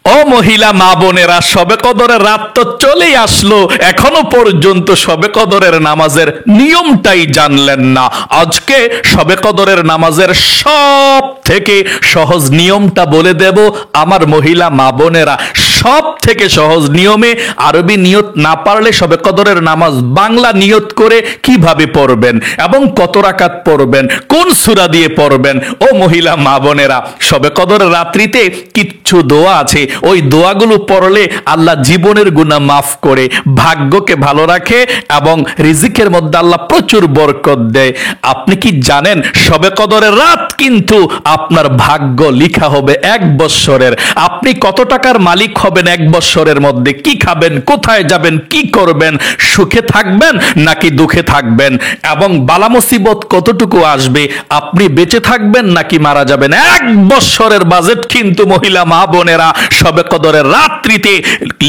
ও মহিলা মা বোনেরা, শবে কদরের রাত তো চলেই আসলো, এখনো পর্যন্ত শবে কদরের নামাজের নিয়মটাই জানলেন না। আজকে শবে কদরের নামাজের সব থেকে সহজ নিয়মটা বলে দেব আমার মহিলা মা বোনেরা। সব থেকে সহজ নিয়মে আরবি নিয়ত না পারলে শবে কদরের নামাজ বাংলা নিয়ত করে কিভাবে পড়বেন এবং কত রাকাত পড়বেন, কোন সূরা দিয়ে পড়বেন। ও মহিলা মা বোনেরা, শবে কদরের রাত্রিতে কিচ্ছু দোয়া আছে, ওই দোয়াগুলো পড়লে আল্লাহ জীবনের গুনাহ মাফ করে, ভাগ্যকে ভালো রাখে এবং রিজিকের মধ্যে আল্লাহ প্রচুর বরকত দেয়। আপনি কি জানেন শবে কদরের রাত কিন্তু আপনার ভাগ্য লিখা হবে 1 বৎসরের। আপনি কত টাকার মালিক হবেন 1 বৎসরের মধ্যে, কি খাবেন, কোথায় যাবেন, কি করবেন, সুখে থাকবেন নাকি দুঃখে থাকবেন, এবং বালা মুসিবত কতটুকু আসবে, আপনি বেঁচে থাকবেন নাকি মারা যাবেন, 1 বৎসরের বাজেট কিন্তু মহিলা মা বোনেরা শবে কদরের রাত্রিতে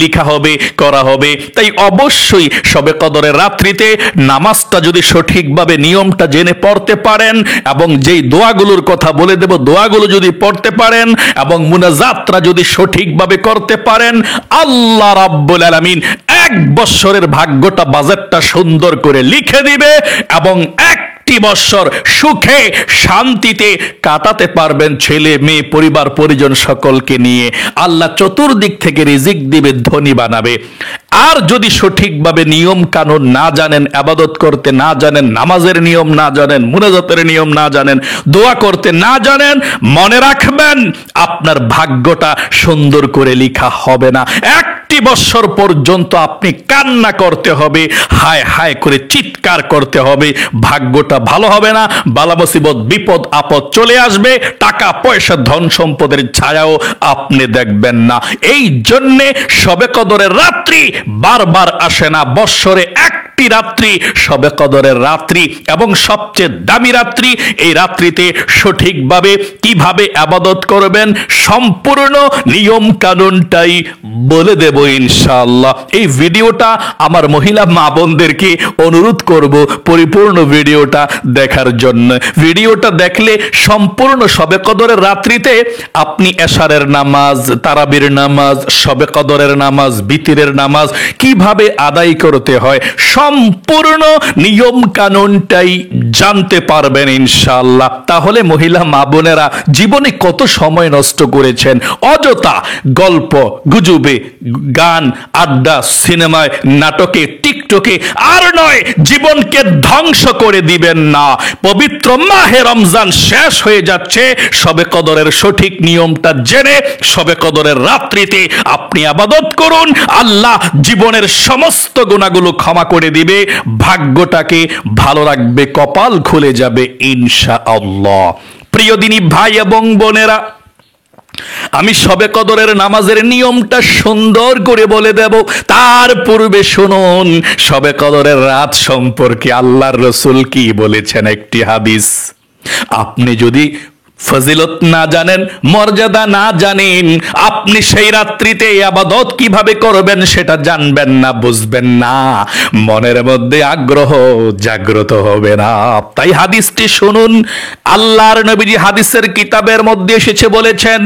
লিখা হবে, করা হবে। তাই অবশ্যই শবে কদরের রাত্রিতে নামাজটা যদি সঠিকভাবে নিয়মটা জেনে পড়তে পারেন এবং যেই দোয়াগুলোর কথা বলে দেব দোয়াগুলো যদি পড়তে পারেন এবং মুনাজাতটা যদি সঠিকভাবে করতে পারেন, আল্লাহ রাব্বুল আলামিন 1 বৎসরের ভাগ্যটা বাজেটটা সুন্দর করে লিখে দিবে এবং 1টি বৎসর সুখে শান্তিতে কাটাতে পারবেন, ছেলে মেয়ে পরিবার পরিজন সকলকে নিয়ে। আল্লাহ চতুর্দিক থেকে রিজিক দিবে, ধনী বানাবে। আর যদি সঠিকভাবে নিয়ম কানুন না জানেন, ইবাদত করতে না জানেন, নামাজের নিয়ম না জানেন, মুনাজাতের নিয়ম না জানেন, দোয়া করতে না জানেন, মনে রাখবেন আপনার ভাগ্যটা সুন্দর করে লেখা হবে না। 1টি বৎসর পর্যন্ত আপনি কান্না করতে হবে, হায় হায় করে চিৎকার করতে হবে, ভাগ্যটা ভালো হবে না, বালা মুসিবত বিপদ আপদ চলে আসবে, টাকা পয়সা ধন সম্পদের ছায়াও আপনি দেখবেন না। এই জন্যে শবে কদরের রাত্রি বারবার আসে না, বৎসরে 1টি রাত্রি শবে কদরের রাত্রি এবং সবচেয়ে দামি রাত্রি। এই রাত্রিতে সঠিকভাবে কিভাবে ইবাদত করবেন সম্পূর্ণ নিয়ম কানুনটাই বলে দেব ইনশাআল্লাহ। এই ভিডিওটা আমার মহিলা মা বোনদেরকে অনুরোধ করব পরিপূর্ণ ভিডিওটা দেখার জন্য। ভিডিওটা দেখলে সম্পূর্ণ শবে কদরের রাত্রিতে আপনি এশারের নামাজ, তারাবির নামাজ, শবে কদরের নামাজ, বিতিরের নামাজ কিভাবে আদায় করতে হয় সম্পূর্ণ নিয়ম কানুনটাই জানতে পারবেন ইনশাআল্লাহ। তাহলে মহিলা মা বোনেরা জীবনে কত সময় নষ্ট করেছেন অযথা গল্প গুজবে, গান, আড্ডা, সিনেমায়, নাটকে, টিকটকে, আর নয় জীবনকে ধ্বংস করে দিবেন না। পবিত্র মাহে রমজান শেষ হয়ে যাচ্ছে, শবে কদরের সঠিক নিয়মটা জেনে শবে কদরের রাত্রিতে আপনি ইবাদত করুন, আল্লাহ জীবনের সমস্ত গুনাহগুলো ক্ষমা করে দিবে, ভাগ্যটাকে ভালো রাখবে, কপাল খুলে যাবে ইনশাআল্লাহ। প্রিয় দিনী ভাই এবং বোনেরা, আমি শবে কদরের নামাজের নিয়মটা সুন্দর করে বলে দেব, তার পূর্বে শুনুন শবে কদরের রাত সম্পর্কে আল্লাহর রাসূল কি বলেছেন একটি হাদিস। আপনি যদি ফজিলত না জানেন, মর্যাদা না জানেন, আপনি সেই রাত্রিতে ইবাদত কিভাবে করবেন সেটা জানবেন না, বুঝবেন না, মনের মধ্যে আগ্রহ জাগ্রত হবে না। তাই হাদিসটি শুনুন। আল্লাহর নবীজি হাদিসের কিতাবের মধ্যে এসেছে, বলেছেন,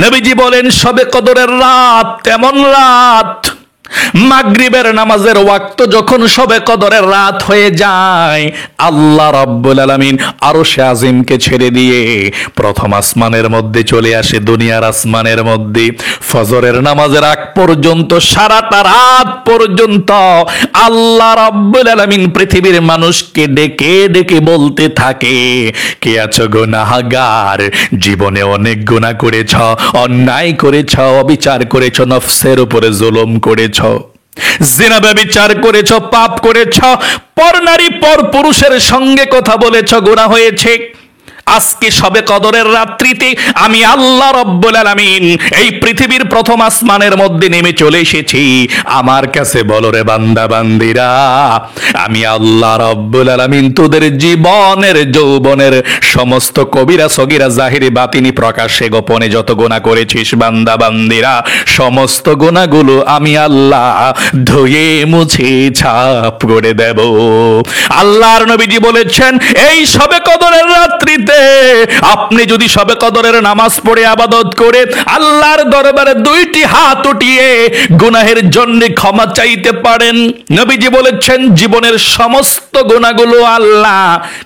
নবীজি বলেন শবে কদরের রাত এমন রাত, মাগরিবের নামাজের ওয়াক্ত যখন শবে কদরের রাত হয়ে যায়, আল্লাহ রাব্বুল আলামিন আরশে আজিমকে ছেড়ে দিয়ে প্রথম আসমানের মধ্যে চলে আসে, দুনিয়ার আসমানের মধ্যে। ফজরের নামাজের আগ পর্যন্ত সারাটা রাত পর্যন্ত আল্লাহ রাব্বুল আলামিন পৃথিবীর মানুষকে ডেকে ডেকে বলতে থাকে, কে আছো গুনাহগার, জীবনে অনেক গুনাহ করেছ, অন্যায় করেছ, অবিচার করেছ, নফসের উপরে জুলুম করেছ, জিনা ব্যভিচার করেছ, পাপ করেছ, পর নারী পর পুরুষের সঙ্গে কথা বলেছ, গুনাহ হয়েছে। আজকে শবে কদরের রাত্রিতে আমি আল্লাহ রাব্বুল আলামিন এই পৃথিবীর প্রথম আসমানের মধ্যে নেমে চলে এসেছি। আমার কাছে বলো রে বান্দা বান্দিরা, আমি আল্লাহ রাব্বুল আলামিন তোদের জীবনের যৌবনের সমস্ত কবিরা সগীরা জাহিরি বাতিনি প্রকাশ্যে গোপনে যত গুনাহ করেছিস বান্দা বান্দিরা, সমস্ত গুনাহগুলো আমি আল্লাহ ধুয়ে মুছে ছাপ করে দেব। আল্লাহর নবীজি বলেছেন এই শবে কদরের রাত্রিতে আপনি যদি শবে কদরের নামাজ পড়ে ইবাদত করে আল্লাহর দরবারে দুইটি হাত উঠিয়ে গুনাহের জন্য ক্ষমা চাইতে পারেন, নবীজি বলেছেন জীবনের সমস্ত গুনাহগুলো আল্লাহ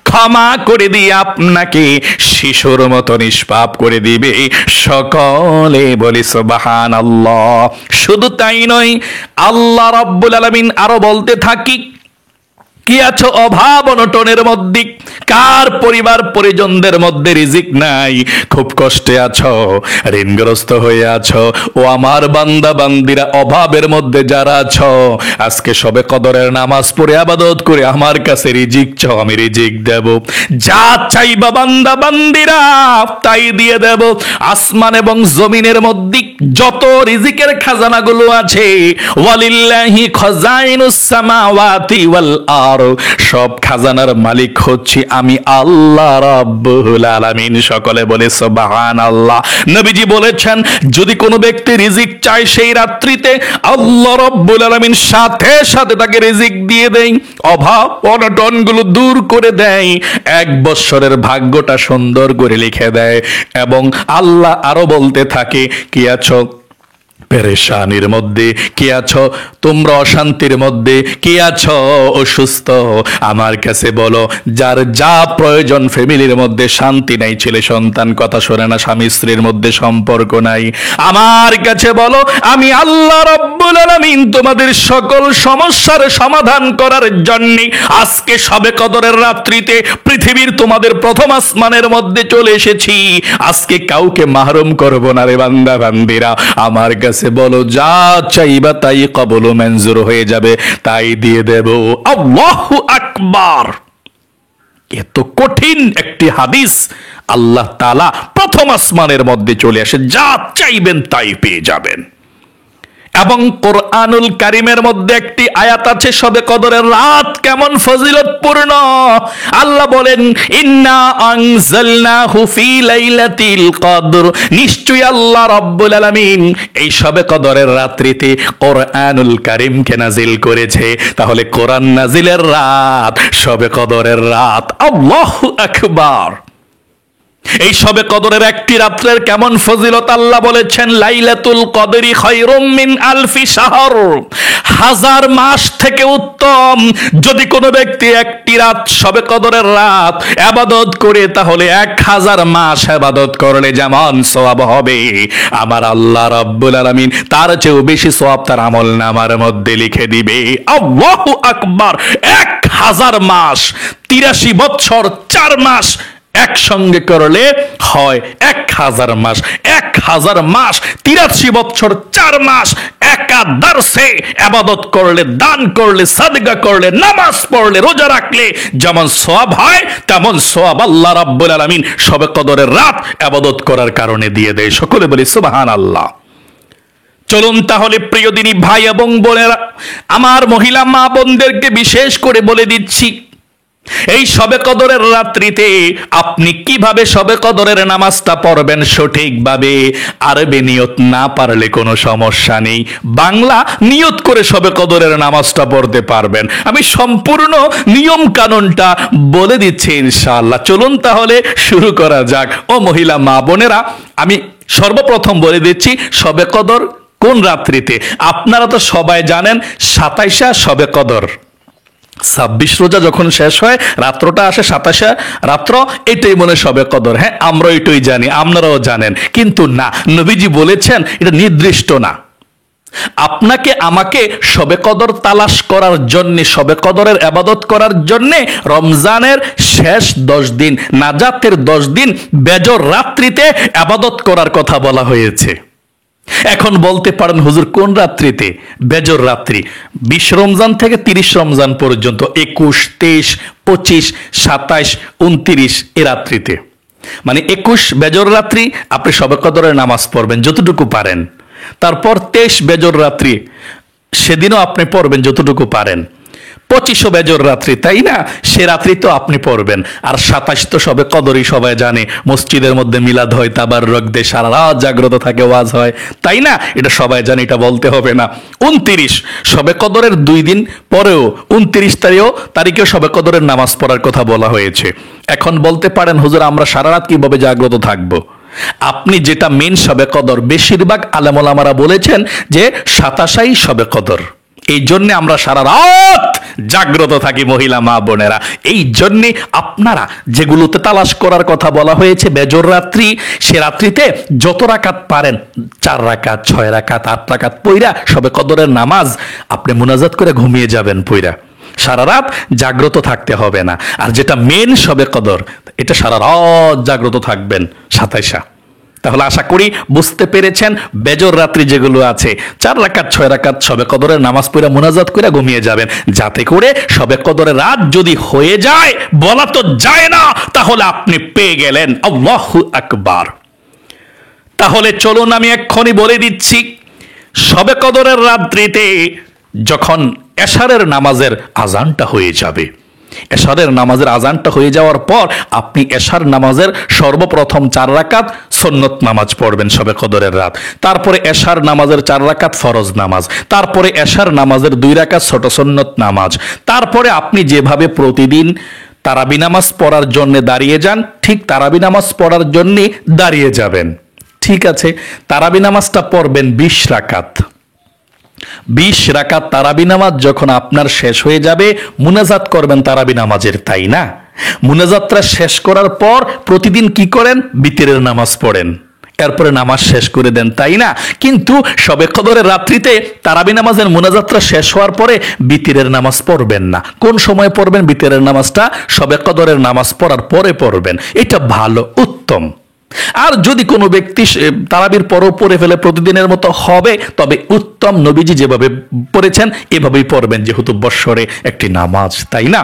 ক্ষমা করে দিয়ে আপনাকে শিশুর মতো নিষ্পাপ করে দিবে। সকলে বলি সুবহানাল্লাহ। শুধু তাই নয়, আল্লাহ রাব্বুল আলামিন আরো বলতে থাকি, কি আছো অভাব অনটনের মধ্যে, কার পরিবার পরিজনদের মধ্যে রিজিক নাই, খুব কষ্টে আছো, ঋণগ্রস্ত হয়ে আছো, ও আমার বান্দা বান্দিরা অভাবের মধ্যে যারা আছো, আজকে শবে কদরের নামাজ পড়ে ইবাদত করে আমার কাছে রিজিক চাও, আমি রিজিক দেব। যা চাইবা বান্দা বান্দিরা তাই দিয়ে দেব। আসমান এবং জমিনের মধ্যে যত রিজিকের খাজানাগুলো আছে, ওয়ালিল্লাহি খাজাইনুস সামাওয়াতি ওয়াল আরদ, সব খাজানার মালিক হচ্ছে আমি আল্লাহ রাব্বুল আলামিন। সকলে বলে সুবহানাল্লাহ। নবীজি বলেছেন যদি কোনো ব্যক্তি রিজিক চায় সেই রাত্রিতে আল্লাহ রাব্বুল আলামিন সাথে সাথে তাকে রিজিক দিয়ে দেয়, অভাব অনটনগুলো দূর করে দেয়, এক বছরের ভাগ্যটা সুন্দর করে লিখে দেয়। এবং আল্লাহ আরো বলতে থাকে, কি আছো পেরেশানির মধ্যে, কি আছো তোমরা অশান্তির মধ্যে, কি আছো অসুস্থ, আমার কাছে বলো। যার যা প্রয়োজন, ফ্যামিলির মধ্যে শান্তি নাই, ছেলে সন্তান কথা শোনে না, স্বামী স্ত্রীর মধ্যে সম্পর্ক নাই, আমার কাছে বলো, আমি আল্লাহ রাব্বুল আলামিন তোমাদের সকল সমস্যার সমাধান করার জন্য আজকে শবে কদরের রাত্রিতে পৃথিবীর তোমাদের প্রথম আসমানের মধ্যে চলে এসেছি। আজকে কাউকে মাহরুম করব না রে বান্দা বান্দিরা, আমার কাছে বলো, যা চাইবা তাই কবুল মঞ্জুর হয়ে যাবে, তাই দিয়ে দেব। আল্লাহু আকবার। এত কঠিন একটি হাদিস, আল্লাহ তাআলা প্রথম আসমানের মধ্যে চলে আসে, যা চাইবেন তাই পেয়ে যাবেন। এবং কোরআনুল কারীমের মধ্যে একটি আয়াত আছে শবে কদরের রাত কেমন ফজিলতপূর্ণ। আল্লাহ বলেন, ইন্না আনজালনাহু ফি লাইলাতিল কদর, নিশ্চয়ই আল্লাহ রাব্বুল আলামিন এই শবে কদরের রাত্রিতে কোরআনুল কারীমকে নাজিল করেছে। তাহলে কোরআন নাজিলের রাত শবে কদরের রাত। আল্লাহু আকবার। এই শবে কদরের একটি রাত্রের কেমন ফজিলত আল্লাহ বলেছেন, লাইলাতুল কদরি খায়রুম মিন আলফি শাহর, হাজার মাস থেকে উত্তম। যদি কোনো ব্যক্তি একটি রাত শবে কদরের রাত ইবাদত করে তাহলে 1000 মাস ইবাদত করলে যেমন সওয়াব হবে, আমার আল্লাহ রাব্বুল আলামিন তার চেয়েও বেশি সওয়াব তার আমলনামার মধ্যে লিখে দিবে। আল্লাহু আকবার। 1000 মাস 83 বছর 4 মাস একসঙ্গে করলে হয় 1000 মাস। 1000 মাস 83 বছর 4 মাস একাদর্শে ইবাদত করলে, দান করলে, সাদকা করলে, নামাজ পড়লে, রোজা রাখলে যেমন সওয়াব হয়, তেমন সওয়াব আল্লাহ রাব্বুল আলামিন শবে কদরের রাত ইবাদত করার কারণে দিয়ে দেয়। সকলে বলি সুবহানাল্লাহ। চলুন তাহলে প্রিয় দিনী ভাই এবং বোনেরা, আমার মহিলা মা বোনদেরকে বিশেষ করে বলে দিচ্ছি, এই শবে কদরের রাত্রিতে আপনি কিভাবে শবে কদরের নামাজটা পড়বেন সঠিকভাবে। আরবি নিয়ত না পারলে কোনো সমস্যা নেই, বাংলা নিয়ত করে শবে কদরের নামাজটা পড়তে পারবেন। আমি সম্পূর্ণ নিয়ম কানুনটা বলে দিচ্ছি ইনশাআল্লাহ। চলুন তাহলে শুরু করা যাক। ও মহিলা মা বোনেরা, আমি সর্বপ্রথম বলে দিচ্ছি শবে কদর কোন রাত্রিতে। আপনারা তো সবাই জানেন 27 শবে কদর, 26 রোজা যখন শেষ হয় রাত্রটা আসে 27 রাত্র, এটাই মনে শবে কদর। হ্যাঁ, আমরা এটাই জানি, আপনারাও জানেন, কিন্তু না, নবীজি বলেছেন এটা নির্দিষ্ট না। আপনাকে আমাকে শবে কদর তালাশ করার জন্য, শবে কদরের ইবাদত করার জন্য রমজানের শেষ 10 দিন, নাজাতের 10 দিন বেজর রাত্রিতে ইবাদত করার কথা বলা হয়েছে। এখন বলতে পারেন হুজুর কোন রাত্রিতে? বেজর রাত্রি, 20 রমজান থেকে 30 রমজান পর্যন্ত, 21, 23, 25, 27, 29 এ রাত্রিতে। মানে 21 বেজর রাত্রি আপনি শবে কদরের নামাজ পড়বেন যতটুকু পারেন। তারপর 23 বেজর রাত্রি, সেদিনও আপনি পড়বেন যতটুকু পারেন। 25 বেজর রাত্রি, তাই না? সে রাত্রি তো আপনি পড়বেন। আর 27 তো সবে কদরই সবাই জানে, মসজিদের মধ্যে মিলাদ হয়, তাবাররুক দিয়ে সারা রাত জাগ্রত থাকে, ওয়াজ হয়, তাই না? এটা সবাই জানে, এটা বলতে হবে না। 29 সবে কদরের 2 দিন পরেও 29 তারিখেও সবে কদরের নামাজ পড়ার কথা বলা হয়েছে। এখন বলতে পারেন, হুজুর আমরা সারা রাত কিভাবে জাগ্রত থাকবো? আপনি যেটা মেন সবে কদর, বেশিরভাগ আলেম ওলামারা বলেছেন যে 27 সবে কদর। এই জন্য আমরা সারা রাত জাগ্রত থাকি মহিলা মা বোনেরা। এই জন্যে আপনারা যেগুলোতে তালাশ করার কথা বলা হয়েছে বেজর রাত্রি, সে রাত্রিতে যত রাকাত পারেন, 4 রাকাত 6 রাকাত 8 রাকাত পইরা সবে কদরের নামাজ আপনি মুনাজাত করে ঘুমিয়ে যাবেন পইরা। সারা রাত জাগ্রত থাকতে হবে না। আর যেটা মেন সবে কদর, এটা সারা রাত জাগ্রত থাকবেন 27। তাহলে আশা করি বুঝতে পেরেছেন, বেজর রাত্রি যেগুলো আছে 4 রাকাত 6 রাকাত সবে কদরের নামাজ পড়ে মুনাজাত করে ঘুমিয়ে যাবেন, যাতে করে সবে কদরের রাত যদি হয়ে যায়, বলা তো যায় না, তাহলে আপনি পেয়ে গেলেন। আল্লাহু আকবার। তাহলে চলুন আমি এক্ষুনি বলে দিচ্ছি, সবে কদরের রাত্রিতে যখন এশারের নামাজের আজানটা হয়ে যাবে, এশারের নামাজের আজানটা হয়ে যাওয়ার পর আপনি এশার নামাজের সর্বপ্রথম 4 রাকাত সুন্নত নামাজ পড়বেন সবে কদরের রাত। তারপরে এশার নামাজের 4 রাকাত ফরজ নামাজ, তারপরে এশার নামাজের 2 রাকাত ছোট সুন্নত নামাজ। তারপরে আপনি যেভাবে প্রতিদিন তারাবি নামাজ পড়ার জন্য দাঁড়িয়ে যান, ঠিক তারাবি নামাজ পড়ার জন্য দাঁড়িয়ে যাবেন। ঠিক আছে, তারাবি নামাজটা পড়বেন 20 রাকাত। 20 রাকাত তারাবি নামাজ যখন আপনার শেষ হয়ে যাবে, মুনাজাত করবেন তারাবি নামাজের, তাই না? মুনাজাতটা শেষ করার পর প্রতিদিন কি করেন? বিতরের নামাজ পড়েন, এরপরে নামাজ শেষ করে দেন, তাই না? কিন্তু সবে কদরের রাত্রিতে তারাবি নামাজের মুনাজাতটা শেষ হওয়ার পরে বিতরের নামাজ পড়বেন না। কোন সময় পড়বেন বিতরের নামাজটা? সবে কদরের নামাজ পড়ার পরে পড়বেন। এটা ভালো, উত্তম। আর যদি কোনো ব্যক্তি তারাবির পরও পড়ে ফেলে প্রতিদিনের মতো হবে, তবে উত্তম, নবীজি যেভাবে পড়েছেন এভাবেই পড়বেন, যেহেতু বৎসরে একটি নামাজ, তাই না?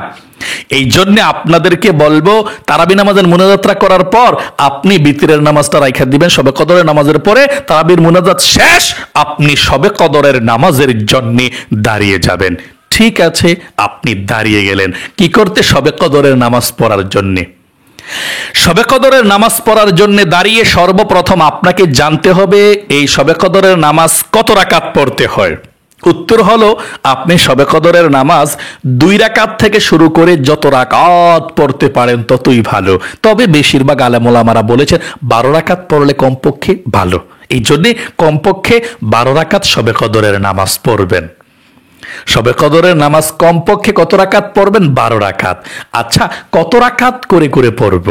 এই জন্য আপনাদেরকে বলবো, তারাবি নামাজের মুনাজাতটা করার পর আপনি বিতরের নামাজটা রাইখা দিবেন সবে কদরের নামাজের পরে। তারাবির মুনাজাত শেষ, আপনি সবে কদরের নামাজের জন্য দাঁড়িয়ে যাবেন। ঠিক আছে, আপনি দাঁড়িয়ে গেলেন কি করতে? সবে কদরের নামাজ পড়ার জন্যে। সবে কদরের নামাজ পড়ার জন্য দাঁড়িয়ে সর্বপ্রথম আপনাকে জানতে হবে এই সবে কদরের নামাজ কত রাকাত পড়তে হয়। উত্তর হলো, আপনি সবে কদরের নামাজ 2 রাকাত থেকে শুরু করে যত রাকাত পড়তে পারেন ততই ভালো। তবে বেশিরভাগ আলেম ওলামারা বলেছেন 12 রাকাত পড়লে কমপক্ষে ভালো। এই জন্যে কমপক্ষে 12 রাকাত সবে কদরের নামাজ পড়বেন। সবে কদরের নামাজ কমপক্ষে কত রাকাত পড়বেন? 12 রাকাত। আচ্ছা, কত রাকাত করে করে পড়ব?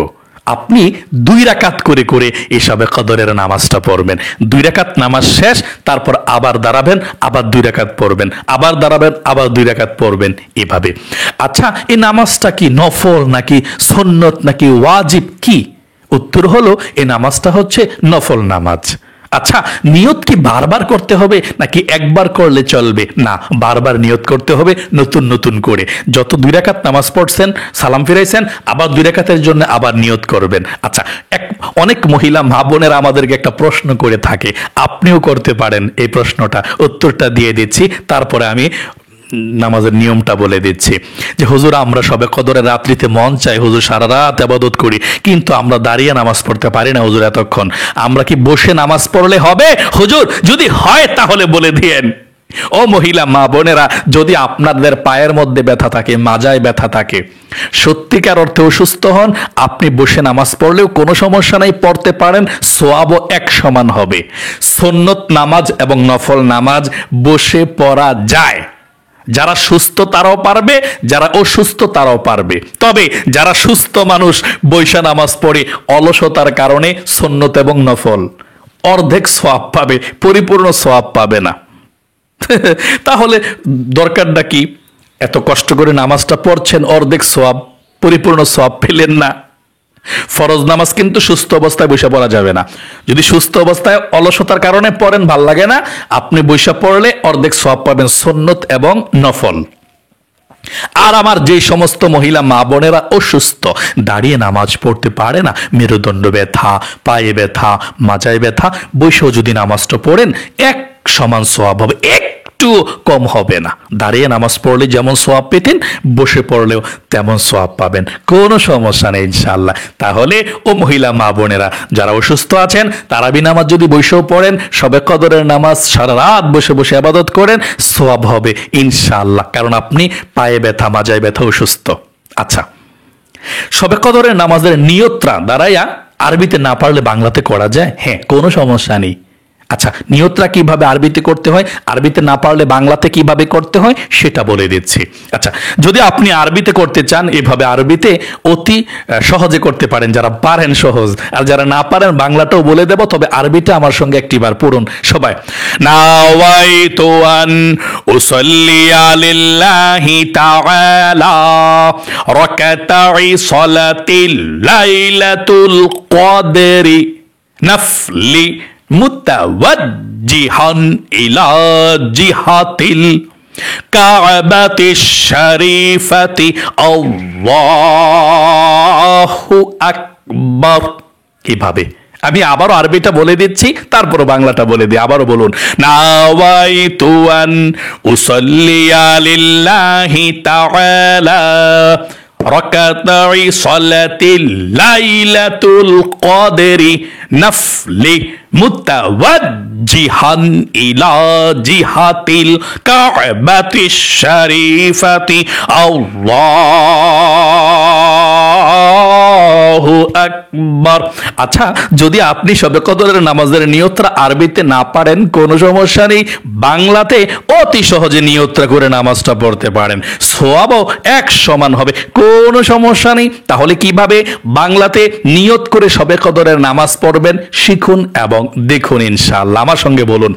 আপনি 2 রাকাত করে করে এই সবে কদরের নামাজটা পড়বেন। 2 রাকাত নামাজ শেষ, তারপর আবার দাঁড়াবেন, আবার 2 রাকাত পড়বেন, আবার দাঁড়াবেন, আবার 2 রাকাত পড়বেন, এভাবে। আচ্ছা, এই নামাজটা কি নফল নাকি সুন্নত নাকি ওয়াজিব কি? উত্তর হলো, এই নামাজটা হচ্ছে নফল নামাজ। আচ্ছা, নিয়ত কি বারবার করতে হবে নাকি একবার করলে চলবে? না, বারবার নিয়ত করতে হবে, নতুন নতুন করে। যত 2 রাকাত নামাজ পড়ছেন, সালাম ফিরাইছেন, আবার 2 রাকাতের জন্য আবার নিয়ত করবেন। আচ্ছা, অনেক মহিলা মা বোনেরা আমাদেরকে একটা প্রশ্ন করে থাকে, আপনিও করতে পারেন এই প্রশ্নটা। উত্তরটা দিয়ে দিচ্ছি, তারপরে আমি নামাজের নিয়মটা বলে দিচ্ছি। যে হুজুর, আমরা সবে কদরের রাত্রিতে মন চাই হুজুর সারা রাত ইবাদত করি, কিন্তু আমরা দাঁড়িয়ে নামাজ পড়তে পারি না হুজুর এতক্ষণ। আমরা কি বসে নামাজ পড়লে হবে হুজুর? যদি হয় তাহলে বলে দিয়েন। ও মহিলা মা বোনেরা, যদি আপনাদের পায়ের মধ্যে ব্যথা থাকে, মাজায় ব্যথা থাকে, সত্যিকার অর্থে অসুস্থ হন, আপনি বসে নামাজ পড়লেও কোনো সমস্যা নাই, পড়তে পারেন, সওয়াবও এক সমান হবে। সুন্নত নামাজ এবং নফল নামাজ বসে পড়া যায়। যারা সুস্থ তারাও পারবে, যারা অসুস্থ তারাও পারবে। তবে যারা সুস্থ মানুষ বৈশা নামাজ পড়ে অলসতার কারণে সুন্নত এবং নফল অর্ধেক সওয়াব পাবে, পরিপূর্ণ সওয়াব পাবে না। তাহলে দরকারটা কি? এত কষ্ট করে নামাজটা পড়ছেন, অর্ধেক সওয়াব, পরিপূর্ণ সওয়াব পেলেন না। ফরজ নামাজ কিন্তু সুস্থ অবস্থায় বসে পড়া যাবে না। যদি সুস্থ অবস্থায় অলসতার কারণে পড়েন, ভাল লাগে না, আপনি বসে পড়লে অর্ধেক সওয়াব পাবেন সুন্নত এবং নফল। আর আমার যে সমস্ত মহিলা মা বোনেরা অসুস্থ, দাঁড়িয়ে নামাজ পড়তে পারে না, মেরুদণ্ড ব্যথা, পায়ে ব্যথা, মাজায় ব্যথা, বসেও যদি নামাজটা পড়েন এক সমান সওয়াব হবে, একটু কম হবে না। দাঁড়িয়ে নামাজ পড়লে যেমন সওয়াব পেতেন, বসে পড়লেও তেমন সওয়াব পাবেন, কোনো সমস্যা নেই ইনশাআল্লাহ। তাহলে ও মহিলা মা বোনেরা যারা অসুস্থ আছেন, তারাবি নামাজ যদি বসেও পড়েন, শবে কদরের নামাজ সারা রাত বসে বসে ইবাদত করেন, সওয়াব হবে ইনশাআল্লাহ, কারণ আপনি পায়ে ব্যথা, মাজায় ব্যথা, অসুস্থ। আচ্ছা, শবে কদরের নামাজের নিয়তটা দাঁড়াইয়া আরবিতে না পারলে বাংলাতে করা যায়? হ্যাঁ, কোনো সমস্যা নেই। আচ্ছা, নিয়তটা কিভাবে আরবিতে করতে হয়, আরবিতে না পারলে বাংলাতে কিভাবে করতে হয় সেটা বলে দিচ্ছি। আচ্ছা, যদি আপনি আরবিতে করতে চান, এভাবে আরবিতে অতি সহজে করতে পারেন, যারা পারেন সহজ, আর যারা না পারেন বাংলাটাও বলে দেব, তবে আরবিটা আমার সঙ্গে একটিবার পড়ুন সবাই। নাওয়াইতু আন উসাল্লিয়া লিল্লাহি তাআলা রাকাতাই সালাতিল লাইলাতুল কদরি নাফলি মুতাওয়াজ্জিহান ইলা জিহাতিল কাবাতিশ শরীফাতি আল্লাহু আকবার। কিভাবে? আমি আবারও আরবিটা বলে দিচ্ছি, তারপর বাংলাটা বলে দিই। আবারও বলুন, নাওয়াইতু আন উসাল্লিয়া লিল্লাহি তাআলা রাকাতাই সালাতিল লাইলাতুল কদরি নাফলি মুতাওয়াজ্জিহান ইলা জিহাতিল কাবাতিশ শরীফাতি আল্লাহু আকবার। আচ্ছা, যদি আপনি শবে কদরের নামাজের নিয়তটা আরবিতে না পারেন, কোনো সমস্যা নেই, বাংলাতে অতি সহজে নিয়তটা করে নামাজটা পড়তে পারেন, সওয়াবও এক সমান হবে, কোনো সমস্যা নেই। তাহলে কিভাবে বাংলাতে নিয়ত করে শবে কদরের নামাজ পড়বেন শিখুন এবং দেখুন ইনশাআল্লাহ। আমার সঙ্গে বলুন,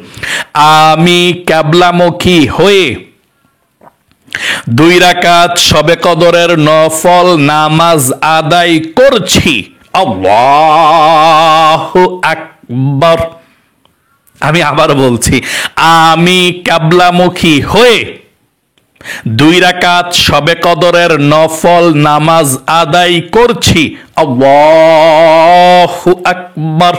আমি কিবলামুখী হয়ে 2 রাকাত শবে কদরের নফল নামাজ আদায় করছি। আল্লাহু আকবার। আমি আবার বলছি, আমি কিবলামুখী হয়ে 2 রাকাত শবে কদরের নফল নামাজ আদায় করছি। আল্লাহু আকবার।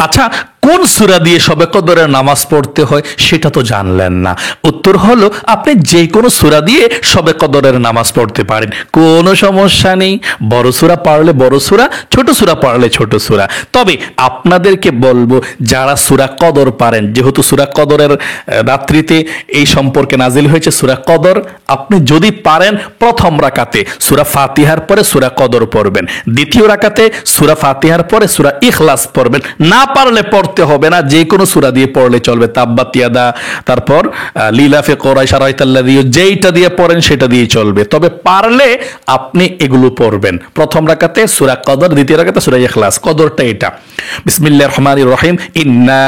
আচ্ছা, কোন সূরা দিয়ে শবে কদরের নামাজ পড়তে হয় সেটা তো জানলেন না। উত্তর হলো, আপনি যে কোনো সূরা দিয়ে শবে কদরের নামাজ পড়তে পারেন, কোনো সমস্যা নেই। বড় সূরা পারলে বড় সূরা, ছোট সূরা পারলে ছোট সূরা। তবে আপনাদেরকে বলবো, যারা সূরা কদর পারেন, যেহেতু সূরা কদরের রাত্রিতে এই সম্পর্কে নাজিল হয়েছে সূরা কদর, আপনি যদি পারেন প্রথম রাকাতে সূরা ফাতিহার পরে সূরা কদর পড়বেন, দ্বিতীয় রাকাতে সূরা ফাতিহার পরে সূরা ইখলাস পড়বেন। না পারলে পড়তে হবে না, যে কোনো সূরা দিয়ে পড়লে চলবে, তাব্বাত ইয়াদা, তারপর লিলাফে কুরাইশ আরাইতাল্লাযী, যেইটা দিয়ে পড়েন সেটা দিয়ে চলবে। তবে পারলে আপনি এগুলো পড়বেন। প্রথম রাকাতে সূরা কদর, দ্বিতীয় রাকাতে সূরা ইখলাস। কদরটা এটা, বিসমিল্লাহির রহমানির রহিম, ইন্না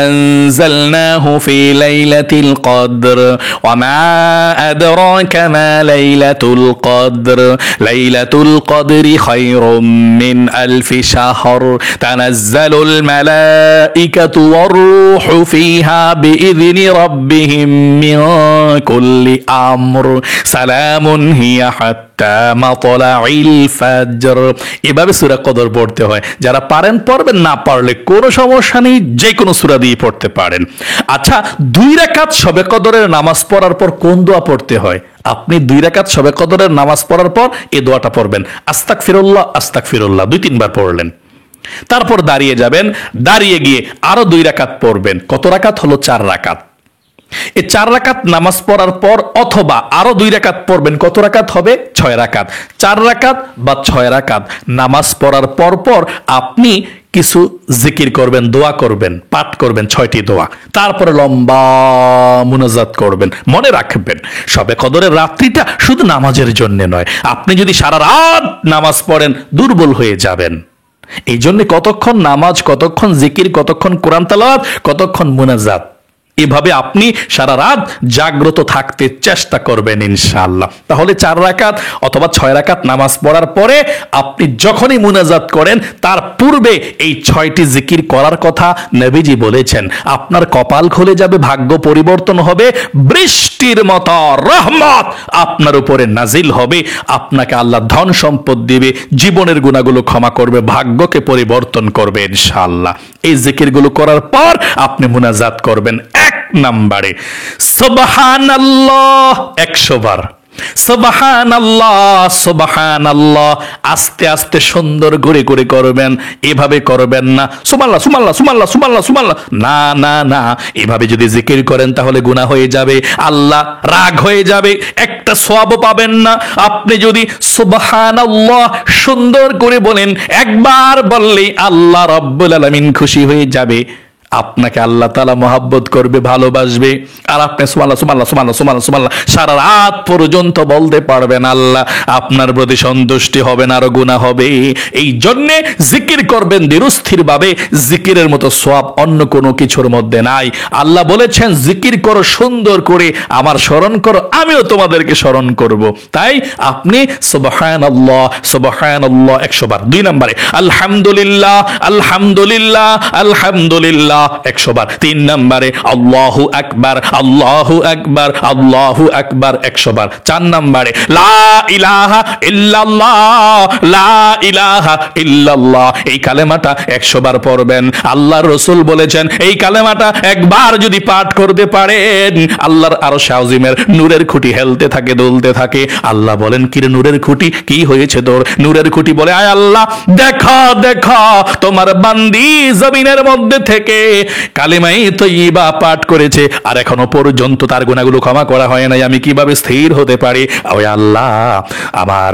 আনজালনাহু ফি লাইলাতিল কদর ওয়া মা আদরাকা মা লাইলাতুল কদর লাইলাতুল কদরি খায়রুম মিন আলফি শাহর তানাজ্জালুল মালাইকাতু ওয়ার রূহু ফিহা বিইذনি রাব্বিহিম মিন কুল্লি আমর সালামুন হিয়া হাত্তা মাতলাইল ফাজর। এভাবে সূরা কদর পড়তে হয়। যারা পারেন পড়বেন, না পারলে কোনো সমস্যা নেই, যে কোনো সূরা দিয়ে পড়তে পারেন। আচ্ছা, 2 রাকাত শবে কদরের নামাজ পড়ার পর কোন দোয়া পড়তে হয়? আপনি 2 রাকাত শবে কদরের নামাজ পড়ার পর এই দোয়াটা পড়বেন, আস্তাগফিরুল্লাহ আস্তাগফিরুল্লাহ, 2-3 বার পড়লেন। তারপর দাঁড়িয়ে যাবেন, দাঁড়িয়ে গিয়ে আরো 2 রাকাত পড়বেন। কত রাকাত হলো? 4 রাকাত। এই 4 রাকাত নামাজ পড়ার পর অথবা আরো 2 রাকাত পড়বেন। কত রাকাত হবে? 6 রাকাত। 4 রাকাত বা 6 রাকাত নামাজ পড়ার পর পর আপনি কিছু জিকির করবেন, দোয়া করবেন, পাঠ করবেন 6টি দোয়া। তারপরে লম্বা মুনাজাত করবেন। মনে রাখবেন, শবে কদরের রাত্রিটা শুধু নামাজের জন্য নয়। আপনি যদি সারা রাত নামাজ পড়েন, দুর্বল হয়ে যাবেন। এই জন্য কতক্ষণ নামাজ, কতক্ষণ জিকির, কতক্ষণ কোরআন তেলাওয়াত, কতক্ষণ মুনাজাত, এভাবে আপনি সারা রাত জাগ্রত থাকতে চেষ্টা করবেন ইনশাআল্লাহ। তাহলে 4 রাকাত অথবা 6 রাকাত নামাজ পড়ার পরে আপনি যখনই মুনাজাত করেন, তার পূর্বে এই 6টি জিকির করার কথা নবীজি বলেছেন। আপনার কপাল খুলে যাবে, ভাগ্য পরিবর্তন হবে, বৃষ্টির মতো রহমত আপনার উপরে নাজিল হবে, আপনাকে আল্লাহ ধন সম্পদ দিবে, জীবনের গুনাহগুলো ক্ষমা করবে, ভাগ্যকে পরিবর্তন করবে ইনশাআল্লাহ। এই জিকিরগুলো করার পর আপনি মুনাজাত করবেন। এক নম্বরে সুবহানাল্লাহ 100 বার, সুবহানাল্লাহ সুবহানাল্লাহ আস্তে আস্তে সুন্দর করে করে করবেন, এভাবে করবেন না সুবহানাল্লাহ সুবহানাল্লাহ সুবহানাল্লাহ সুবহানাল্লাহ সুবহানাল্লাহ, না না না, এভাবে যদি জিকির করেন তাহলে গুনাহ হয়ে যাবে, আল্লাহ রাগ হয়ে যাবে, একটা সওয়াবও পাবেন না। আপনি যদি সুবহানাল্লাহ সুন্দর করে বলেন, একবার বললেই আল্লাহ রাব্বুল আলামিন খুশি হয়ে যাবে, আপনাকে আল্লাহ তাআলা মহব্বত করবে, ভালোবাসবে। আর আপনি সুবহানাল্লাহ সুবহানাল্লাহ সুবহানাল্লাহ সুবহানাল্লাহ সুবহানাল্লাহ সারা রাত পর্যন্ত বলতে পারবেন, আল্লাহ আপনার প্রতি সন্তুষ্টি হবেন, আরো গুনাহ হবে। এই জন্যে জিকির করবেন ধীরস্থির ভাবে, জিকিরের মতো সওয়াব অন্য কোনো কিছুর মধ্যে নাই। আল্লাহ বলেছেন জিকির করো সুন্দর করে, আমার স্মরণ করো, আমিও তোমাদেরকে স্মরণ করব। তাই আপনি সুবহানাল্লাহ সুবহানাল্লাহ 100 বার। 2 নম্বরে আলহামদুলিল্লাহ আলহামদুলিল্লাহ আলহামদুলিল্লাহ 100 বার। 3 নম্বরে আল্লাহু আকবার আল্লাহু আকবার আল্লাহু আকবার 100 বার। 4 নম্বরে লা ইলাহা ইল্লাল্লাহ লা ইলাহা ইল্লাল্লাহ, এই কালেমাটা 100 বার পড়বেন। আল্লাহর রাসূল বলেছেন এই কালেমাটা একবার যদি পাঠ করতে পারেন, আল্লাহর আরশ আজিমের নূরের খুঁটি হেলতে থাকে, দুলতে থাকে। আল্লাহ বলেন, কি রে নূরের খুঁটি, কি হয়েছে তোর? নূরের খুঁটি বলে, আয় আল্লাহ দেখো দেখো তোমার বান্দি জমিনের মধ্যে থেকে কালিমায়ে তয়্যিবা পাঠ করেছে, আর এখনো পর্যন্ত তার গুনাহগুলো ক্ষমা করা হয় নাই, আমি কিভাবে স্থির হতে পারি? ওই আল্লাহ, আমার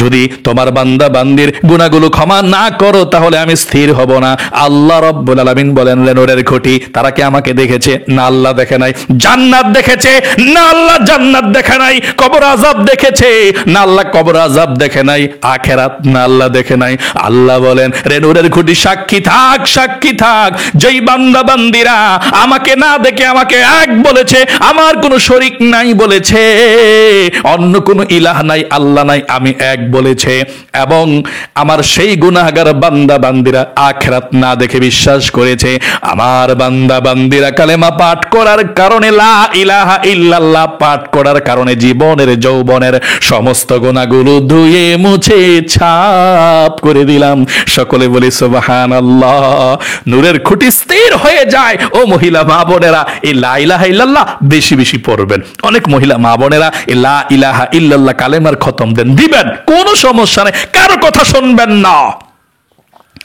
যদি তোমার বান্দা বান্দির গুনাহগুলো ক্ষমা না করো তাহলে আমি স্থির হব না। আল্লাহ রাব্বুল আলামিন বলেন, নূরের খুঁটি, তারা কি আমাকে দেখেছে? না, আল্লাহ দেখে নাই। জান্নাত দেখেছে? না, আল্লাহ জান্নাত দেখে নাই। কবর আযাব দেখেছে? না, আল্লাহ কবর আযাব দেখে নাই। আখিরাত? না, আল্লাহ দেখে নাই। আল্লাহ বলেন, রে নূরের খুঁটি সাক্ষী থাক, সাক্ষী থাক, যেই বান্দা বান্দিরা আমাকে না দেখে আমাকে এক বলেছে, আমার কোনো শরীক নাই বলেছে, অন্য কোনো ইলাহ নাই, আল্লাহ নাই, আমি এক বলেছে, এবং আমার সেই গুনাহগার বান্দা বান্দিরা আখিরাত না দেখে বিশ্বাস করেছে, আমার বান্দা বান্দিরা কালেমা পাঠ করার কারণে, লা ইলাহা ইল্লাল্লাহ পাঠ করার কারণে জীবনের যৌবনের সমস্ত গুনাহগুলো ধুয়ে মুছে ছাপ করে দিলাম। সকলে বলি সুবহানাল্লাহ। নূরের খুঁটি স্থির হয়ে যায়। ও মহিলা মা বোনেরা, এই লা ইলাহা ইল্লাল্লাহ বেশি বেশি পড়বেন। অনেক মহিলা মা বোনেরা এই লা ইলাহা ইল্লাল্লাহ কালেমার খতম দিবেন, কোনো সমস্যা নেই, কারো কথা শুনবেন না।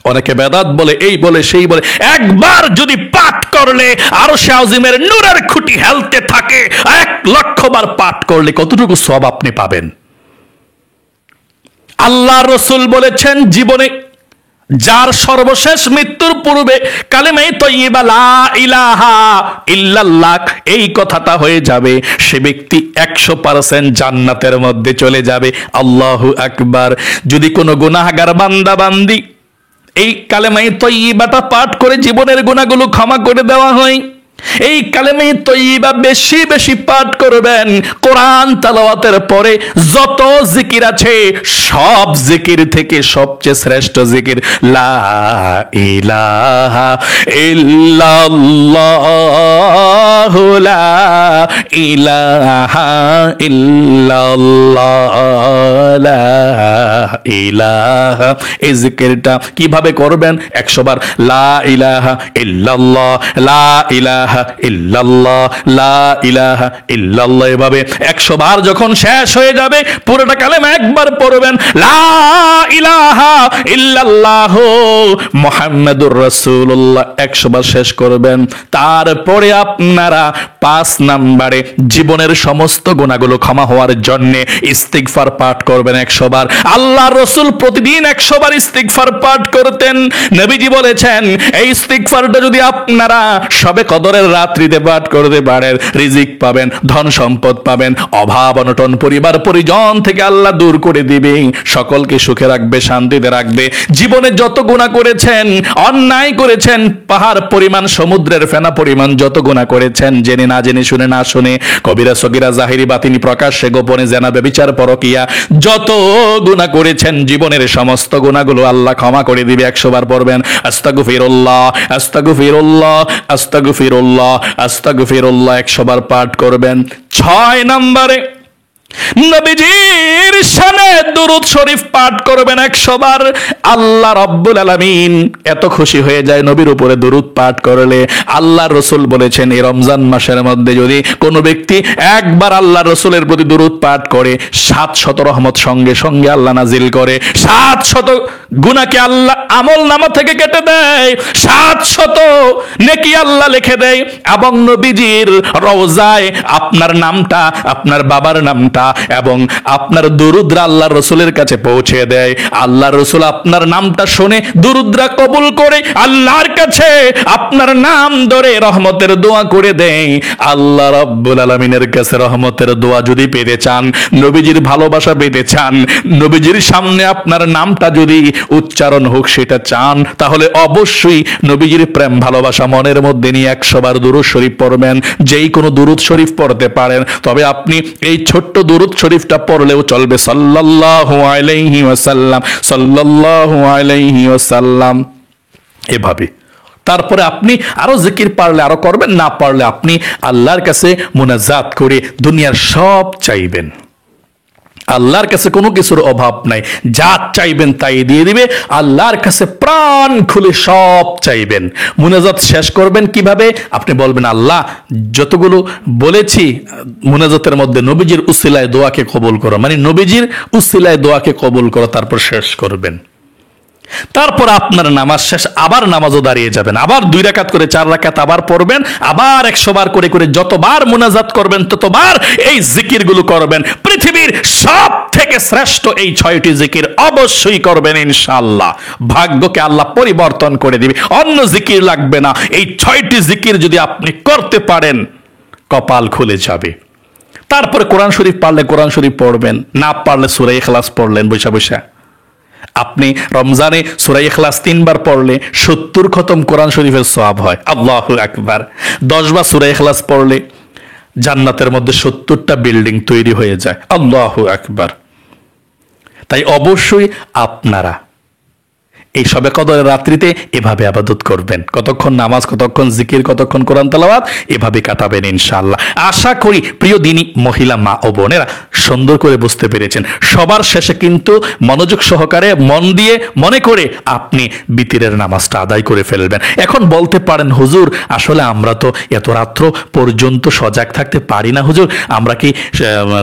অনেকে বেদাত বলে, এই বলে সেই বলে, একবার যদি পাঠ করলে আরশে আজিমের নূরের খুঁটি হেলতে থাকে, 1,00,000 বার পাঠ করলে কতটুকু সওয়াব আপনি পাবেন? আল্লাহর রাসূল বলেছেন, জীবনে যার সর্বশেষ মৃত্যুর পূর্বে কালেমায়ে তয়্যিবা লা ইলাহা ইল্লাল্লাহ এই কথাটা হয়ে যাবে, সে ব্যক্তি 100% জান্নাতের মধ্যে চলে যাবে। আল্লাহু আকবার। যদি কোনো গুনাহগার বান্দা বান্দি এই কালেমায়ে তয়্যিবাটা পাঠ করে জীবনের গুনাহগুলো ক্ষমা করে দেওয়া হয়, এই কালেমায়ে তয়্যিবা বেশি বেশি পাঠ করবেন। কোরআন তেলাওয়াতের পরে যত জিকির আছে সব জিকির থেকে সবচেয়ে শ্রেষ্ঠ জিকির লা ইলাহা ইল্লাল্লাহ লা ইলাহা ইল্লাল্লাহ লা ইলাহা। এই জিকিরটা কিভাবে করবেন? 100 বার লা ইলাহা ইল্লাল্লাহ লা ইলাহা ইল্লাল্লাহ লা ইলাহা ইল্লাল্লাহ, এভাবে 100 বার যখন শেষ হয়ে যাবে, পুরোটা কালেমা একবার পড়বেন, লা ইলাহা ইল্লাল্লাহ মুহাম্মাদুর রাসূলুল্লাহ 100 বার শেষ করবেন। তারপরে আপনারা 5 নম্বরে জীবনের সমস্ত গুনাহগুলো ক্ষমা হওয়ার জন্য ইস্তিগফার পাঠ করবেন 100 বার। আল্লাহর রাসূল প্রতিদিন 100 বার ইস্তিগফার পাঠ করতেন। নবীজি বলেছেন, এই ইস্তিগফারটা যদি আপনারা শবে কদরের রাত্রিতে পাঠ করতে পারেন, রিজিক পাবেন, ধন সম্পদ পাবেন, অভাব অনটন পরিবার পরিজন থেকে আল্লাহ দূর করে দিবে, সকলকে সুখে রাখবে, শান্তিতে রাখবে। জীবনে যত গুনাহ করেছেন, অন্যায় করেছেন, পাহাড় পরিমাণ, সমুদ্রের ফেনা পরিমাণ যত গুনাহ করেছেন, জেনে না জেনে, শুনে না শুনে, কবিরা সগীরা জাহিরি বাতিনি, প্রকাশ্যে গোপনে, জেনা ব্যভিচার পরকিয়া, যত গুনাহ করেছেন জীবনের সমস্ত গুনাহগুলো আল্লাহ ক্ষমা করে দিবে। 100 বার পড়বেন আস্তাগফিরুল্লাহ আস্তাগফিরুল্লাহ আস্তাগফিরুল্লাহ আস্তাগফিরুল্লাহ 100 বার পাঠ করবেন। 6 নম্বরে নবীজির শানে দুরূদ শরীফ পাঠ করবেন 100 বার। আল্লাহ রাব্বুল আলামিন এত খুশি হয়ে যায় নবীর উপরে দুরূদ পাঠ করলে। আল্লাহ রাসূল বলেছেন এই রমজান মাসের মধ্যে যদি কোনো ব্যক্তি একবার আল্লাহ রাসূলের প্রতি দুরূদ পাঠ করে 700 রহমত সঙ্গে সঙ্গে আল্লাহ নাজিল করে। 700 গুনাহকে আল্লাহ আমলনামা থেকে কেটে দেয়, 700 নেকি আল্লাহ লিখে দেয়। এবং নবীজির রওজায় আপনার নামটা, আপনার বাবার নামটা এবং আপনার দুরুদরা আল্লাহ রসুলের কাছে পৌঁছে দেয়। আল্লাহ রসুল আপনার নামটা শুনে দুরুদরা কবুল করে আল্লাহর কাছে আপনার নাম ধরে রহমতের দোয়া করে দেয়। আল্লাহ রাব্বুল আলামিনের কাছে রহমতের দোয়া যদি পেতে চান, নবীজির ভালোবাসা পেতে চান, নবীজির সামনে আপনার নামটা যদি উচ্চারণ হোক সেটা চান, তাহলে অবশ্যই নবীজির প্রেম ভালোবাসা মনের মধ্যে নিয়ে 100 বার দুরূদ শরীফ পড়বেন। যেই কোনো দুরূদ শরীফ পড়তে পারেন, তবে আপনি এই ছোট্ট দুরূদ শরীফটা পড়লেও চলবে, সাল্লাল্লাহু আলাইহি ওয়াসাল্লাম, সাল্লাল্লাহু আলাইহি ওয়াসাল্লাম, এভাবে। তারপরে আপনি আরো জিকির পারলে আরো করবেন, না পারলে আপনি আল্লাহর কাছে মুনাজাত করে দুনিয়ার সব চাইবেন। আল্লাহর কাছে কোনো কিছুর অভাব নাই, যা চাইবেন তাই দিয়ে দিবে। আল্লাহর কাছে প্রাণ খুলে সব চাইবেন। মুনাজাত শেষ করবেন কিভাবে? আপনি বলবেন, আল্লাহ যতগুলো বলেছি মুনাজাতের মধ্যে নবীজির উসিলায় দোয়াকে কবুল করো, মানে নবীজির উসিলায় দোয়াকে কবুল করো, তারপর শেষ করবেন। তারপর আপনার নামাজ শেষ, আবার নামাজও দাঁড়িয়ে যাবেন, আবার 2 রাকাত করে 4 রাকাত আবার পড়বেন, আবার 100 বার করে করে যতবার মুনাজাত করবেন ততবার এই জিকিরগুলো করবেন। পৃথিবীর সব থেকে শ্রেষ্ঠ এই 6টি জিকির অবশ্যই করবেন ইনশাআল্লাহ। ভাগ্যকে আল্লাহ পরিবর্তন করে দিবে, অন্য জিকির লাগবে না। এই 6টি জিকির যদি আপনি করতে পারেন, কপাল খুলে যাবে। তারপরে কোরআন শরীফ পারলে কোরআন শরীফ পড়বেন, না পারলে সূরা ইখলাস পড়লেন বৈশা বৈশা। আপনি রমজানে সূরা ইখলাস 3 বার পড়লে 70 খতম কোরআন শরীফের সওয়াব হয়। আল্লাহু আকবার। 10 বার সূরা ইখলাস পড়লে জান্নাতের মধ্যে 70টা বিল্ডিং তৈরি হয়ে যায়। আল্লাহু আকবার। তাই অবশ্যই আপনারা এই শবে কদরের রাত্রিতে এভাবে ইবাদত করবেন। কতক্ষণ নামাজ, কতক্ষণ জিকির, কতক্ষণ কোরআন তেলাওয়াত, এভাবে কাটাবেন ইনশাআল্লাহ। আশা করি প্রিয় দিনী মহিলা মা ও বোনেরা সুন্দর করে বুঝতে পেরেছেন। সবার শেষে কিন্তু মনোযোগ সহকারে মন দিয়ে মনে করে আপনি বিতিরের নামাজটা আদায় করে ফেলবেন। এখন বলতে পারেন, হুজুর আসলে আমরা তো এত রাত্র পর্যন্ত সজাগ থাকতে পারি না হুজুর, আমরা কি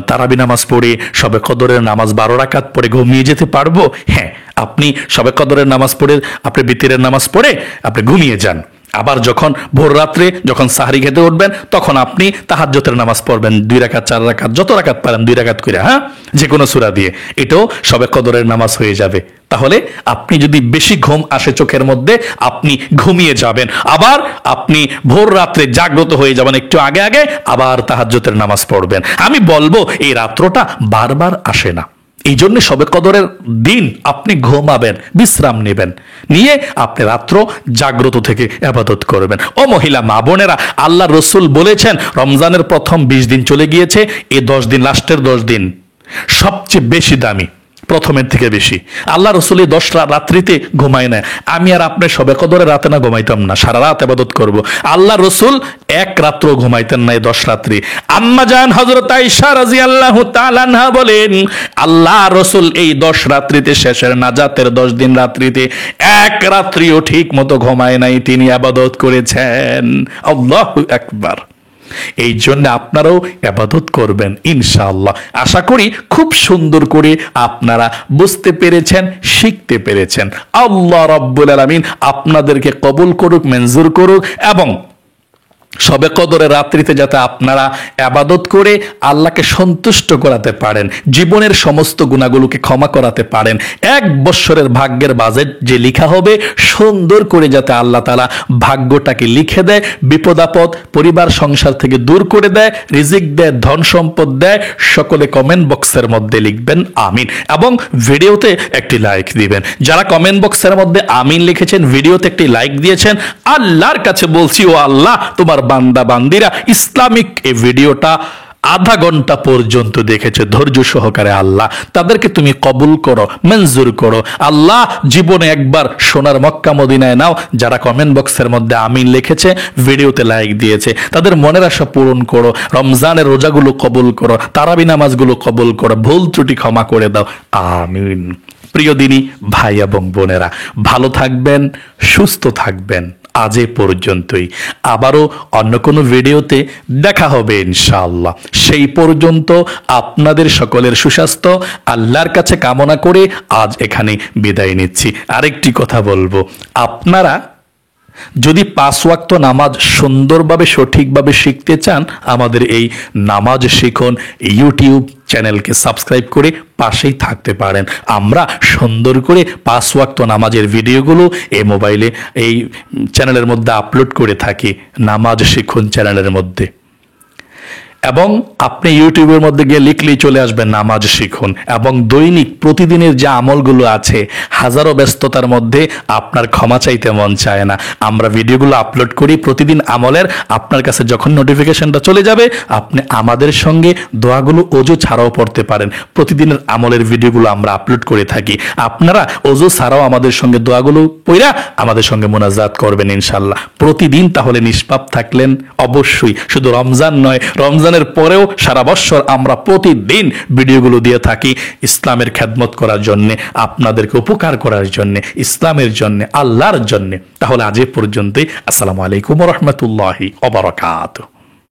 তারাবি নামাজ পড়ে শবে কদরের নামাজ 12 রাকাত পড়ে ঘুমিয়ে যেতে পারবো? হ্যাঁ, আপনি শবে কদরের নামাজ পড়ে, আপনি বিতিরের নামাজ পড়ে আপনি ঘুমিয়ে যান। আবার যখন ভোর রাত্রে যখন সাহরি খেতে উঠবেন, তখন আপনি তাহাজ্জুদের নামাজ পড়বেন 2 রাকাত 4 রাকাত, যত রাকাত পারেন 2 রাকাত করে, হ্যাঁ, যে কোনো সূরা দিয়ে। এটাও শবে কদরের নামাজ হয়ে যাবে। তাহলে আপনি যদি বেশি ঘুম আসে চোখের মধ্যে, আপনি ঘুমিয়ে যাবেন, আবার আপনি ভোর রাত্রে জাগ্রত হয়ে যাবেন একটু আগে আগে, আবার তাহাজ্জুদের নামাজ পড়বেন। আমি বলবো এই রাত্রটা বারবার আসে না, এই জন্য শবে কদরের দিন আপনি ঘুমাবেন, বিশ্রাম নেবেন, নিয়ে আপনি রাত্র জাগ্রত থেকে ইবাদত করবেন। ও মহিলা মা বোনেরা, আল্লাহ রসুল বলেছেন রমজানের প্রথম 20 দিন চলে গিয়েছে, এই 10 দিন, লাস্টের 10 দিন সবচেয়ে বেশি দামি, প্রথমের থেকে বেশি। আল্লাহ রসুল 10 রাত্রিতে ঘুমায় না। আমি আর আপনি শবে কদরের রাতে না ঘুমাইতাম না, সারা রাত ইবাদত করব। আল্লাহ রসুল 1 রাত্র ঘুমাইতেন না, 10 রাত্রি। আম্মা জান হযরত আয়েশা রাদিয়াল্লাহু তাআলা আনহা বলেন, আল্লাহ রসুল এই 10 রাত্রিতে, শেষের নাজাতের 10 দিন রাত্রিতে 1 রাত্রিও ঠিক মতো ঘুমায় নাই, তিনি ইবাদত করেছেন। আল্লাহু আকবার। এই জন্য আপনারাও ইবাদত করবেন ইনশাআল্লাহ। আশা করি খুব সুন্দর করে আপনারা বুঝতে পেরেছেন, শিখতে পেরেছেন। আল্লাহ রাব্বুল আলামিন আপনাদেরকে কবুল করুক, মঞ্জুর করুক, এবং শবে কদরের রাত্রিতে যাতে আপনারা ইবাদত করে আল্লাহকে সন্তুষ্ট করাতে পারেন, জীবনের সমস্ত গুনাহগুলোকে ক্ষমা করাতে পারেন। 1 বছরের ভাগ্যের বাজেট যে লেখা হবে, সুন্দর করে যাতে আল্লাহ তাআলা ভাগ্যটাকে লিখে দেয়, বিপদ আপদ পরিবার সংসার থেকে দূর করে দেয়, রিজিক দেয়, ধন সম্পদ দেয়। সকলে কমেন্ট বক্সের মধ্যে লিখবেন আমিন, এবং ভিডিওতে একটি লাইক দিবেন। যারা কমেন্ট বক্সের মধ্যে আমিন লিখেছেন, ভিডিওতে একটি লাইক দিয়েছেন, আল্লাহর কাছে বলছি, ও আল্লাহ, তোমার বান্দা বান্দিরা ইসলামিক এই ভিডিওটা আধা ঘন্টা পর্যন্ত দেখেছে ধৈর্য সহকারে আল্লাহ, তাদেরকে তুমি কবুল করো, মঞ্জুর করো আল্লাহ। জীবনে একবার সোনার মক্কা মদিনায় নাও। যারা কমেন্ট বক্সের মধ্যে আমিন লিখেছে, ভিডিওতে লাইক দিয়েছে, তাদের মনের আশা পূরণ করো। রমজানের রোজাগুলো কবুল করো, তারাবি নামাজগুলো কবুল করো, ভুল ত্রুটি ক্ষমা করে দাও, আমিন। প্রিয় দিনী ভাই এবং বোনেরা, ভালো থাকবেন, সুস্থ থাকবেন। আজ এ পর্যন্তই। আবারও অন্য কোনো ভিডিওতে দেখা হবে ইনশাআল্লাহ। সেই পর্যন্ত আপনাদের সকলের সুস্বাস্থ্য আল্লাহর কাছে কামনা করে আজ এখানে বিদায় নিচ্ছি। আরেকটি কথা বলবো, আপনারা যদি 5 ওয়াক্ত নামাজ সুন্দরভাবে সঠিকভাবে শিখতে চান, আমাদের এই নামাজ শিখুন ইউটিউব চ্যানেলকে সাবস্ক্রাইব করে পাশেই থাকতে পারেন। আমরা সুন্দর করে 5 ওয়াক্ত নামাজের ভিডিওগুলো এই মোবাইলে এই চ্যানেলের মধ্যে আপলোড করে থাকি, নামাজ শিখুন চ্যানেলের মধ্যে। এবং আপনি ইউটিউবের মধ্যে গিয়ে লিখলেই চলে আসবেন নামাজ শিখুন। এবং দৈনিক প্রতিদিনের যে আমলগুলো আছে, হাজারো ব্যস্ততার মধ্যে আপনার ক্ষমা চাইতে মন চায় না, আমরা ভিডিওগুলো আপলোড করি প্রতিদিন আমলের। আপনার কাছে যখন নোটিফিকেশনটা চলে যাবে, আপনি আমাদের সঙ্গে দোয়াগুলো ওযু ছাড়াও পড়তে পারেন। প্রতিদিনের আমলের ভিডিওগুলো আমরা আপলোড করে থাকি। আপনারা ওযু ছাড়াও আমাদের সঙ্গে দোয়াগুলো পড়া আমাদের সঙ্গে মোনাজাত করবেন ইনশাআল্লাহ। প্রতিদিন তাহলে নিষ্পাপ থাকলেন অবশ্যই। শুধু রমজান নয়, রমজানের পরেও সারা বছর আমরা প্রতিদিন ভিডিওগুলো দিয়ে থাকি ইসলামের খেদমত করার জন্য, আপনাদেরকে উপকার করার জন্য, ইসলামের জন্য, আল্লাহর জন্য। তাহলে আজ এ পর্যন্তই। আসসালামু আলাইকুম ওয়া রাহমাতুল্লাহি ওয়া বারাকাতুহু।